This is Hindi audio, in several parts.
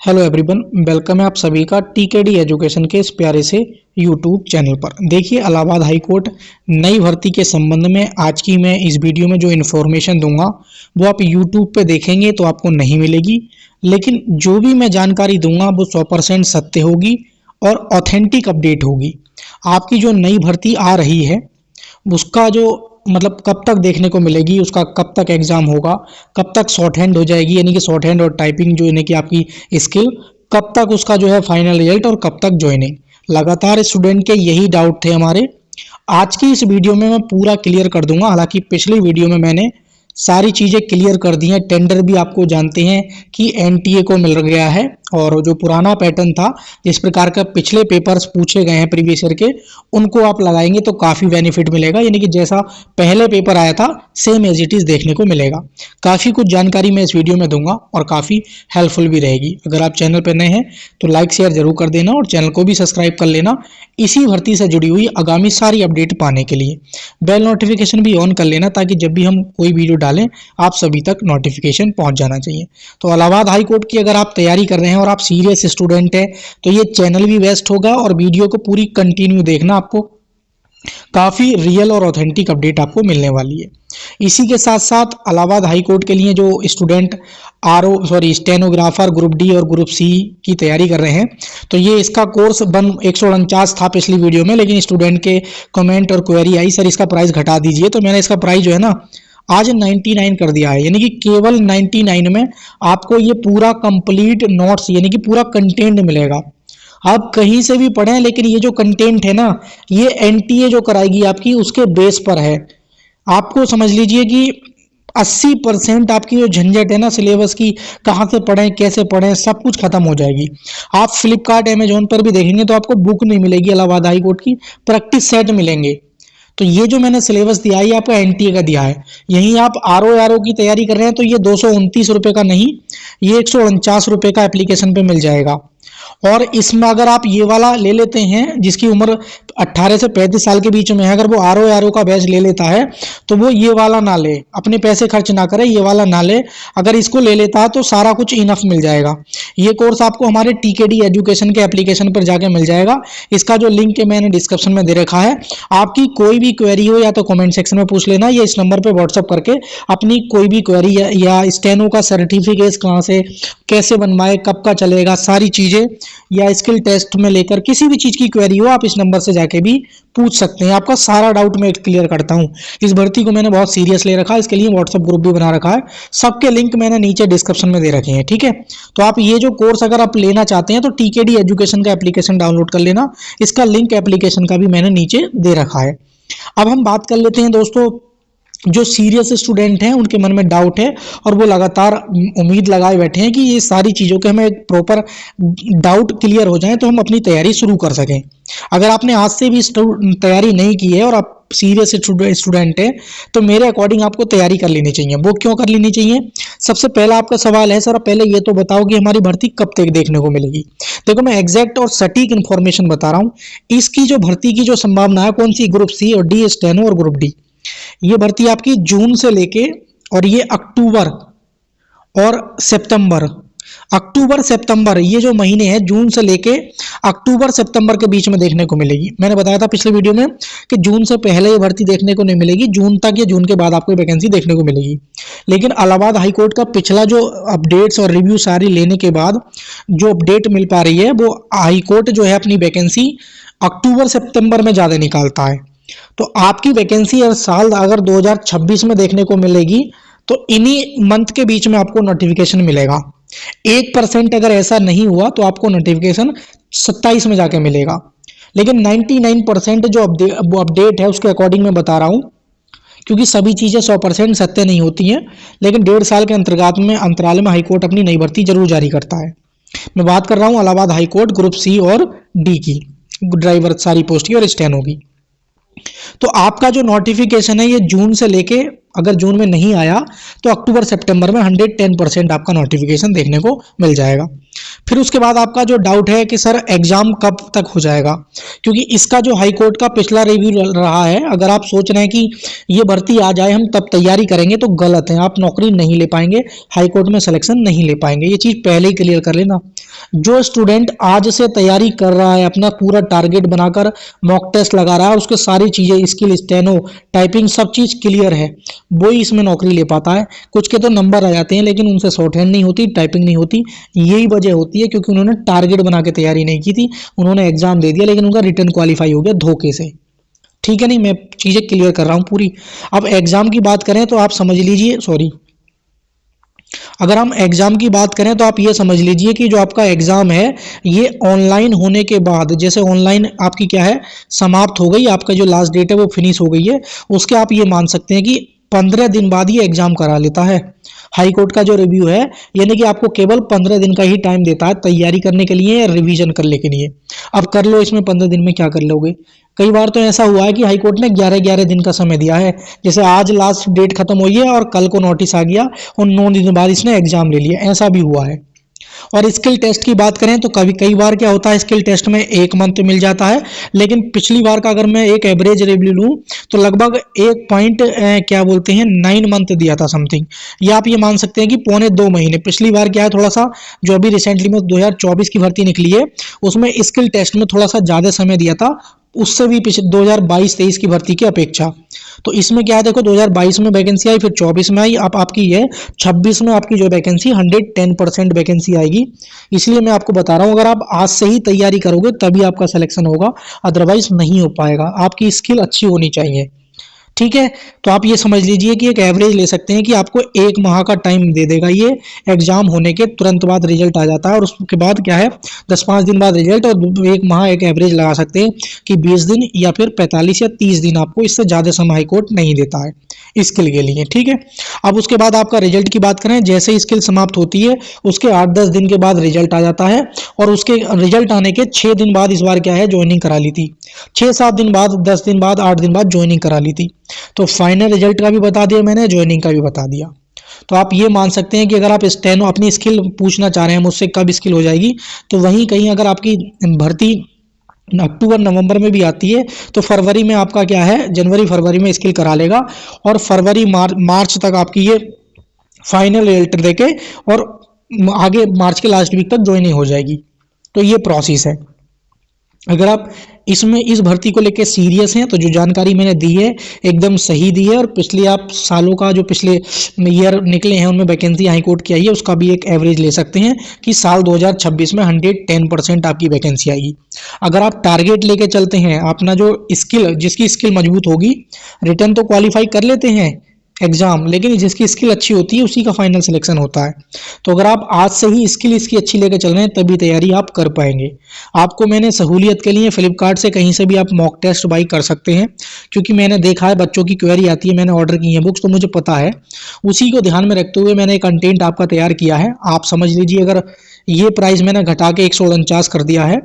हेलो एवरीवन, वेलकम है आप सभी का टीकेडी एजुकेशन के इस प्यारे से यूट्यूब चैनल पर। देखिए, इलाहाबाद हाई कोर्ट नई भर्ती के संबंध में आज की मैं इस वीडियो में जो इन्फॉर्मेशन दूंगा वो आप यूट्यूब पे देखेंगे तो आपको नहीं मिलेगी, लेकिन जो भी मैं जानकारी दूंगा वो 100% सत्य होगी और ऑथेंटिक अपडेट होगी। आपकी जो नई भर्ती आ रही है उसका जो मतलब कब तक देखने को मिलेगी, उसका कब तक एग्जाम होगा, कब तक शॉर्ट हैंड हो जाएगी, यानी कि शॉर्ट हैंड और टाइपिंग जो यानी कि आपकी स्किल, कब तक उसका जो है फाइनल रिजल्ट और कब तक ज्वाइनिंग। लगातार स्टूडेंट के यही डाउट थे हमारे। आज की इस वीडियो में मैं पूरा क्लियर कर दूंगा। हालांकि पिछली वीडियो में मैंने सारी चीज़ें क्लियर कर दी हैं। टेंडर भी आपको जानते हैं कि एनटीए को मिल गया है, और जो पुराना पैटर्न था जिस प्रकार का पिछले पेपर्स पूछे गए हैं प्रीवियस ईयर के, उनको आप लगाएंगे तो काफ़ी बेनिफिट मिलेगा। यानी कि जैसा पहले पेपर आया था सेम एज इट इज़ देखने को मिलेगा। काफ़ी कुछ जानकारी मैं इस वीडियो में दूंगा और काफ़ी हेल्पफुल भी रहेगी। अगर आप चैनल पर नए हैं तो लाइक शेयर जरूर कर देना और चैनल को भी सब्सक्राइब कर लेना इसी भर्ती से जुड़ी हुई आगामी सारी अपडेट पाने के लिए। बेल नोटिफिकेशन भी ऑन कर लेना ताकि जब भी हम कोई वीडियो डालें आप सभी तक नोटिफिकेशन पहुंच जाना चाहिए। तो इलाहाबाद हाई कोर्ट की अगर आप तैयारी कर रहे हैं और आप सीरियस स्टूडेंट है तो ये चैनल भी बेस्ट होगा, और वीडियो को पूरी कंटिन्यू देखना, आपको काफ़ी रियल और ऑथेंटिक अपडेट आपको मिलने वाली है। इसी के साथ साथ इलाहाबाद हाई कोर्ट के लिए जो स्टूडेंट स्टेनोग्राफर ग्रुप डी और ग्रुप सी की तैयारी कर रहे हैं, तो ये इसका कोर्स 149 था पिछली वीडियो में, लेकिन स्टूडेंट के कमेंट और क्वेरी आई सर इसका प्राइस घटा दीजिए, तो मैंने इसका प्राइस जो है ना आज 99 कर दिया है। यानी कि केवल 99 में आपको ये पूरा कंप्लीट नोट्स यानी कि पूरा कंटेंट मिलेगा। आप कहीं से भी पढ़ें, लेकिन ये जो कंटेंट है ना ये एनटीए जो कराएगी आपकी उसके बेस पर है। आपको समझ लीजिए कि 80% आपकी जो झंझट है ना सिलेबस की, कहाँ से पढ़ें कैसे पढ़ें, सब कुछ खत्म हो जाएगी। आप फ्लिपकार्ट अमेजोन पर भी देखेंगे तो आपको बुक नहीं मिलेगी इलाहाबाद हाई कोर्ट की, प्रैक्टिस सेट मिलेंगे। तो ये जो मैंने सिलेबस दिया है ये आपका एनटीए का दिया है। यहीं आप आरओ की तैयारी कर रहे हैं तो ये 229 रुपये का नहीं, ये 149 रुपये का एप्लीकेशन पे मिल जाएगा। और इसमें अगर आप ये वाला ले लेते हैं जिसकी उम्र 18 से 35 साल के बीच में है, अगर वो आरओ का बैच ले लेता है तो वो ये वाला ना ले, अपने पैसे खर्च ना करे, ये वाला ना ले। अगर इसको ले लेता है तो सारा कुछ इनफ मिल जाएगा। ये कोर्स आपको हमारे टीकेडी एजुकेशन के एप्लीकेशन पर जाके मिल जाएगा। इसका जो लिंक है मैंने डिस्क्रिप्शन में दे रखा है। आपकी कोई भी क्वेरी हो या तो कमेंट सेक्शन में पूछ लेना, या इस नंबर पर व्हाट्सअप करके अपनी कोई भी क्वेरी या स्टेनो का सर्टिफिकेट कहाँ से कैसे बनवाए, कब का चलेगा, सारी चीज़ें, या स्किल टेस्ट में लेकर किसी भी चीज़ की क्वेरी हो आप इस नंबर से जाके भी पूछ सकते हैं। आपका सारा डाउट मैं क्लियर करता हूं। इस भर्ती को मैंने बहुत सीरियस ले रखा है, इसके लिए व्हाट्सएप ग्रुप भी बना रखा है। सबके लिंक मैंने नीचे डिस्क्रिप्शन में दे रखे हैं, ठीक है। तो आप ये जो कोर्स अगर आप लेना चाहते हैं तो टीकेडी एजुकेशन का एप्लीकेशन डाउनलोड कर लेना। इसका लिंक एप्लीकेशन का भी मैंने नीचे दे रखा है। अब हम बात कर लेते हैं दोस्तों, जो सीरियस स्टूडेंट हैं उनके मन में डाउट है और वो लगातार उम्मीद लगाए बैठे हैं कि ये सारी चीज़ों के हमें एक प्रॉपर डाउट क्लियर हो जाए तो हम अपनी तैयारी शुरू कर सकें। अगर आपने आज से भी तैयारी नहीं की है और आप सीरियस स्टूडेंट है तो मेरे अकॉर्डिंग आपको तैयारी कर लेनी चाहिए। वो क्यों कर लेनी चाहिए? सबसे पहला आपका सवाल है सर पहले ये तो बताओ कि हमारी भर्ती कब तक देखने को मिलेगी। देखो, मैं एग्जैक्ट और सटीक इन्फॉर्मेशन बता रहा हूँ। इसकी जो भर्ती की जो संभावना है, कौन सी, ग्रुप सी और डी स्टेनो और ग्रुप डी, ये भर्ती आपकी जून से लेके और ये अक्टूबर और सितंबर ये जो महीने हैं जून से लेके अक्टूबर सितंबर के बीच में देखने को मिलेगी। मैंने बताया था पिछले वीडियो में कि जून से पहले ये भर्ती देखने को नहीं मिलेगी, जून तक या जून के बाद आपको वैकेंसी देखने को मिलेगी। लेकिन इलाहाबाद हाई कोर्ट का पिछला जो अपडेट्स और रिव्यू सारी लेने के बाद जो अपडेट मिल पा रही है, वो हाई कोर्ट जो है अपनी वैकेंसी अक्टूबर सितंबर में ज़्यादा निकालता है। तो आपकी वैकेंसी हर साल अगर 2026 में देखने को मिलेगी तो इन्हीं मंथ के बीच में आपको नोटिफिकेशन मिलेगा। 1% अगर ऐसा नहीं हुआ तो आपको नोटिफिकेशन 27 में जाके मिलेगा। लेकिन 99% जो अपडेट है उसके अकॉर्डिंग मैं बता रहा हूँ, क्योंकि सभी चीज़ें 100% सत्य नहीं होती हैं। लेकिन 1.5 साल के अंतराल में हाईकोर्ट अपनी नई भर्ती जरूर जारी करता है। मैं बात कर रहा हूँ इलाहाबाद हाईकोर्ट ग्रुप सी और डी की, ड्राइवर सारी पोस्ट की और स्टेनो की। तो आपका जो नोटिफिकेशन है ये जून से लेके, अगर जून में नहीं आया तो अक्टूबर सितंबर में 110% आपका नोटिफिकेशन देखने को मिल जाएगा। फिर उसके बाद आपका जो डाउट है कि सर एग्जाम कब तक हो जाएगा, क्योंकि इसका जो हाई कोर्ट का पिछला रिव्यू रहा है, अगर आप सोच रहे हैं कि ये भर्ती आ जाए हम तब तैयारी करेंगे तो गलत है, आप नौकरी नहीं ले पाएंगे, हाई कोर्ट में सिलेक्शन नहीं ले पाएंगे। ये चीज पहले ही क्लियर कर लेना। जो स्टूडेंट आज से तैयारी कर रहा है, अपना पूरा टारगेट बनाकर मॉक टेस्ट लगा रहा है, उसके सारी चीजें स्किल, स्टेनो, टाइपिंग सब चीज क्लियर है, वो ही इसमें नौकरी ले पाता है। कुछ के तो नंबर आ जाते हैं लेकिन उनसे शॉर्ट हैंड नहीं होती, टाइपिंग नहीं होती। यही वजह होती है क्योंकि उन्होंने टारगेट बना के तैयारी नहीं की थी, उन्होंने एग्जाम दे दिया लेकिन उनका रिटर्न क्वालिफाई हो गया धोखे से। ठीक है, नहीं मैं चीजें क्लियर कर रहा हूं पूरी। अब एग्जाम की बात करें तो आप समझ लीजिए, सॉरी, अगर हम एग्जाम की बात करें तो आप ये समझ लीजिए कि जो आपका एग्जाम है ये ऑनलाइन होने के बाद, जैसे ऑनलाइन आपकी क्या है समाप्त हो गई, आपका जो लास्ट डेट है वो फिनिश हो गई है, उसके आप ये मान सकते हैं कि 15 दिन बाद ये एग्जाम करा लेता है। हाई कोर्ट का जो रिव्यू है यानी कि आपको केवल 15 दिन का ही टाइम देता है तैयारी करने के लिए या रिवीजन करने के लिए। अब कर लो, इसमें 15 दिन में क्या कर लोगे। कई बार तो ऐसा हुआ है कि हाई कोर्ट ने 11-11 दिन का समय दिया है, जैसे आज लास्ट डेट खत्म हुई है और कल को नोटिस आ गया और 9 दिन बाद इसने एग्जाम ले लिया, ऐसा भी हुआ है। और स्किल टेस्ट की बात करें तो कभी कई बार क्या होता है, स्किल टेस्ट में 1 मंथ मिल जाता है, लेकिन पिछली बार का अगर मैं एक एवरेज रिव्यू लूं तो लगभग 1 पॉइंट क्या बोलते हैं 9 मंथ दिया था समथिंग, या आप ये मान सकते हैं कि 1.25 महीने। पिछली बार क्या है, थोड़ा सा जो अभी रिसेंटली में 2024 की भर्ती निकली है उसमें स्किल टेस्ट में थोड़ा सा ज्यादा समय दिया था, उससे भी पिछले 2022-23 की भर्ती की अपेक्षा। तो इसमें क्या है, देखो 2022 में वैकेंसी आई, फिर 24 में आई, अब आपकी ये 26 में आपकी जो वैकेंसी 110% वैकेंसी आएगी। इसलिए मैं आपको बता रहा हूँ अगर आप आज से ही तैयारी करोगे तभी आपका सिलेक्शन होगा, अदरवाइज नहीं हो पाएगा। आपकी स्किल अच्छी होनी चाहिए। ठीक है, तो आप ये समझ लीजिए कि एक एवरेज ले सकते हैं कि आपको 1 माह का टाइम दे देगा ये, एग्जाम होने के तुरंत बाद रिजल्ट आ जाता है और उसके बाद क्या है 10-5 दिन बाद रिजल्ट, और 1 माह एक एवरेज लगा सकते हैं कि 20 दिन या फिर 45 या 30 दिन, आपको इससे ज़्यादा समय हाई कोर्ट नहीं देता है स्किल के लिए। ठीक है, अब उसके बाद आपका रिजल्ट की बात करें, जैसे ही स्किल समाप्त होती है उसके 8-10 दिन के बाद रिजल्ट आ जाता है, और उसके रिजल्ट आने के 6 दिन बाद इस बार क्या है ज्वाइनिंग करा ली थी, 6-7 दिन बाद, 10 दिन बाद, 8 दिन बाद ज्वाइनिंग करा ली थी। तो फाइनल रिजल्ट का भी बता दिया मैंने, ज्वाइनिंग का भी बता दिया। तो आप ये मान सकते हैं कि अगर आप स्टेनो अपनी स्किल पूछना चाह रहे हैं मुझसे कब स्किल हो जाएगी, तो वहीं कहीं अगर आपकी भर्ती अक्टूबर नवंबर में भी आती है तो फरवरी में आपका क्या है, जनवरी फरवरी में स्किल करा लेगा, और फरवरी मार्च तक आपकी ये फाइनल रिजल्ट देके और आगे मार्च के लास्ट वीक तक ज्वाइनिंग हो जाएगी। तो ये प्रोसेस है। अगर आप इसमें इस भर्ती को लेकर सीरियस हैं तो जो जानकारी मैंने दी है एकदम सही दी है, और पिछले आप सालों का जो पिछले ईयर निकले हैं उनमें वैकेंसी हाई कोर्ट की आई है उसका भी एक एवरेज ले सकते हैं कि साल 2026 में 110% आपकी वैकेंसी आएगी। अगर आप टारगेट लेके चलते हैं, अपना जो स्किल, जिसकी स्किल मजबूत होगी, रिटर्न तो क्वालिफाई कर लेते हैं एग्जाम, लेकिन जिसकी स्किल अच्छी होती है उसी का फाइनल सिलेक्शन होता है। तो अगर आप आज से ही स्किल इसकी अच्छी लेकर चल रहे हैं तभी तैयारी आप कर पाएंगे। आपको मैंने सहूलियत के लिए फ्लिपकार्ट से कहीं से भी आप मॉक टेस्ट बाई कर सकते हैं, क्योंकि मैंने देखा है बच्चों की क्वेरी आती है, मैंने ऑर्डर की है बुक्स तो मुझे पता है, उसी को ध्यान में रखते हुए मैंने कंटेंट आपका तैयार किया है। आप समझ लीजिए अगर ये प्राइस मैंने घटा के 149 कर दिया है,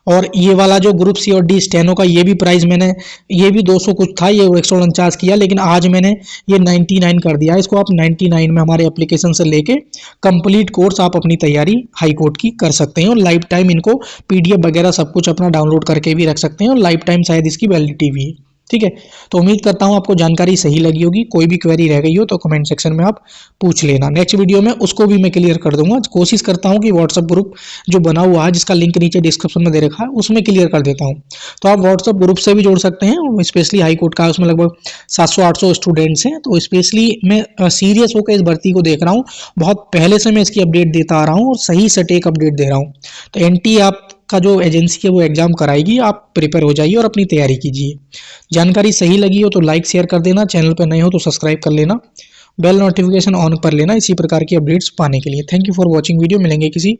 और ये वाला जो ग्रुप सी और डी स्टेनो का ये भी प्राइस मैंने, ये भी 200 कुछ था, ये 149 किया, लेकिन आज मैंने ये 99 कर दिया। इसको आप 99 में हमारे एप्लीकेशन से लेके कंप्लीट कोर्स आप अपनी तैयारी हाई कोर्ट की कर सकते हैं, और लाइफ टाइम इनको पीडीएफ वगैरह सब कुछ अपना डाउनलोड करके भी रख सकते हैं, और लाइफ टाइम शायद इसकी वैलिडिटी भी है। ठीक है, तो उम्मीद करता हूं आपको जानकारी सही लगी होगी। कोई भी क्वेरी रह गई हो तो कमेंट सेक्शन में आप पूछ लेना, नेक्स्ट वीडियो में उसको भी मैं क्लियर कर दूंगा। कोशिश करता हूं कि व्हाट्सएप ग्रुप जो बना हुआ है जिसका लिंक नीचे डिस्क्रिप्शन में दे रखा है उसमें क्लियर कर देता हूं। तो आप व्हाट्सएप ग्रुप से भी जोड़ सकते हैं, स्पेशली हाई कोर्ट का, उसमें लगभग 700-800 स्टूडेंट्स हैं। तो स्पेशली मैं सीरियस होकर इस भर्ती को देख रहा हूँ, बहुत पहले से मैं इसकी अपडेट देता आ रहा हूँ और सही सटीक अपडेट दे रहा हूँ। तो एनटी आप का जो एजेंसी है वो एग्जाम कराएगी, आप प्रिपेयर हो जाइए और अपनी तैयारी कीजिए। जानकारी सही लगी हो तो लाइक शेयर कर देना, चैनल पर नए हो तो सब्सक्राइब कर लेना, बेल नोटिफिकेशन ऑन कर लेना इसी प्रकार की अपडेट्स पाने के लिए। Thank you for watching video. मिलेंगे किसी